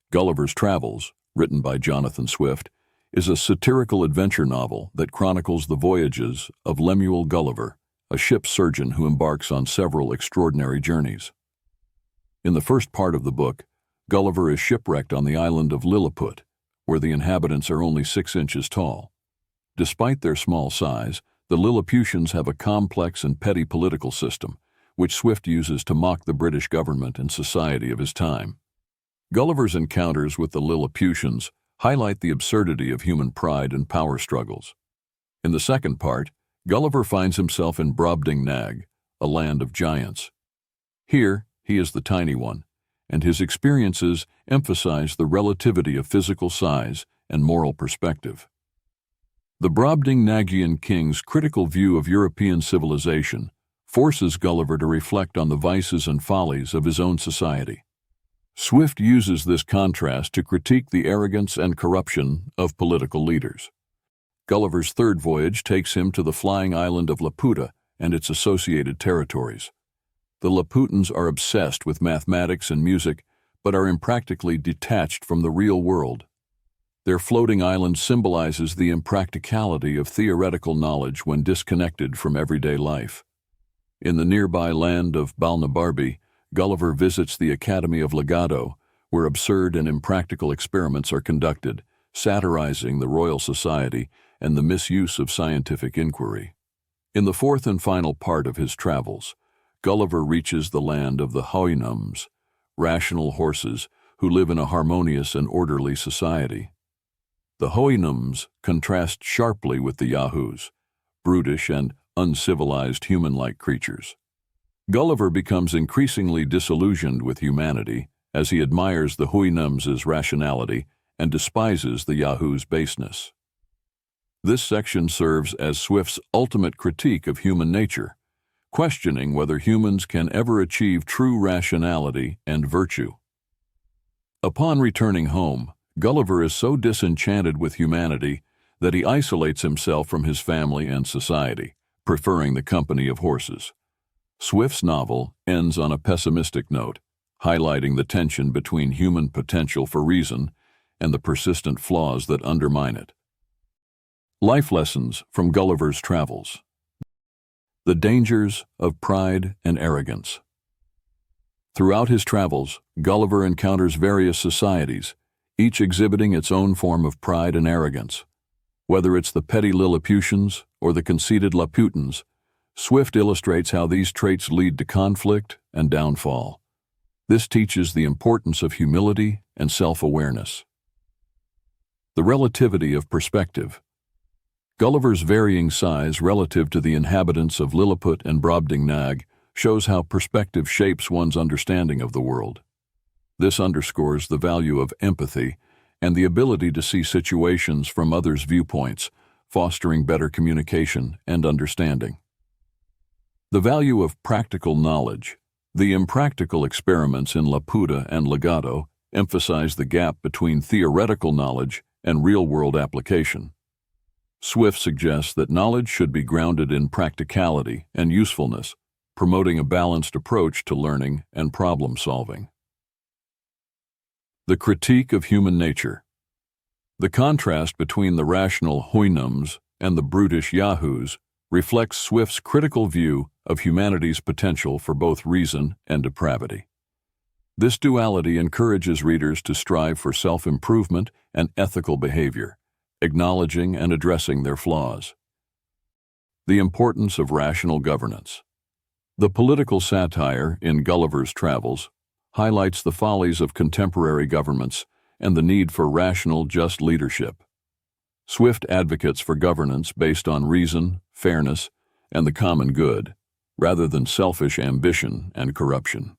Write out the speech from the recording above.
Gulliver's Travels, written by Jonathan Swift, is a satirical adventure novel that chronicles the voyages of Lemuel Gulliver, a ship surgeon who embarks on several extraordinary journeys. In the first part of the book, Gulliver is shipwrecked on the island of Lilliput, where the inhabitants are only 6 inches tall. Despite their small size, the Lilliputians have a complex and petty political system, which Swift uses to mock the British government and society of his time. Gulliver's encounters with the Lilliputians highlight the absurdity of human pride and power struggles. In the second part, Gulliver finds himself in Brobdingnag, a land of giants. Here, he is the tiny one, and his experiences emphasize the relativity of physical size and moral perspective. The Brobdingnagian king's critical view of European civilization forces Gulliver to reflect on the vices and follies of his own society. Swift uses this contrast to critique the arrogance and corruption of political leaders. Gulliver's third voyage takes him to the flying island of Lilliput and its associated territories. The Lilliputians are obsessed with mathematics and music, but are impractically detached from the real world. Their floating island symbolizes the impracticality of theoretical knowledge when disconnected from everyday life. In the nearby land of Balnibarbi, Gulliver visits the Academy of Lagado, where absurd and impractical experiments are conducted, satirizing the Royal Society and the misuse of scientific inquiry. In the fourth and final part of his travels, Gulliver reaches the land of the Houyhnhnms, rational horses who live in a harmonious and orderly society. The Houyhnhnms contrast sharply with the Yahoos, brutish and uncivilized human-like creatures. Gulliver becomes increasingly disillusioned with humanity as he admires the Houyhnhnms' rationality and despises the Yahoos' baseness. This section serves as Swift's ultimate critique of human nature, questioning whether humans can ever achieve true rationality and virtue. Upon returning home, Gulliver is so disenchanted with humanity that he isolates himself from his family and society, preferring the company of horses. Swift's novel ends on a pessimistic note, highlighting the tension between human potential for reason and the persistent flaws that undermine it. Life lessons from Gulliver's Travels. The dangers of pride and arrogance. Throughout his travels, Gulliver encounters various societies, each exhibiting its own form of pride and arrogance. Whether it's the petty Lilliputians or the conceited Lilliputians, Swift illustrates how these traits lead to conflict and downfall. This teaches the importance of humility and self-awareness. The relativity of perspective. Gulliver's varying size relative to the inhabitants of Lilliput and Brobdingnag shows how perspective shapes one's understanding of the world. This underscores the value of empathy and the ability to see situations from others' viewpoints, fostering better communication and understanding. The value of practical knowledge. The impractical experiments in Lilliput and Lagado emphasize the gap between theoretical knowledge and real-world application. Swift suggests that knowledge should be grounded in practicality and usefulness, promoting a balanced approach to learning and problem-solving. The critique of human nature. The contrast between the rational Houyhnhnms and the brutish Yahoos reflects Swift's critical view of humanity's potential for both reason and depravity. This duality encourages readers to strive for self-improvement and ethical behavior, acknowledging and addressing their flaws. The importance of rational governance. The political satire in Gulliver's Travels highlights the follies of contemporary governments and the need for rational, just leadership. Swift advocates for governance based on reason, fairness, and the common good, rather than selfish ambition and corruption.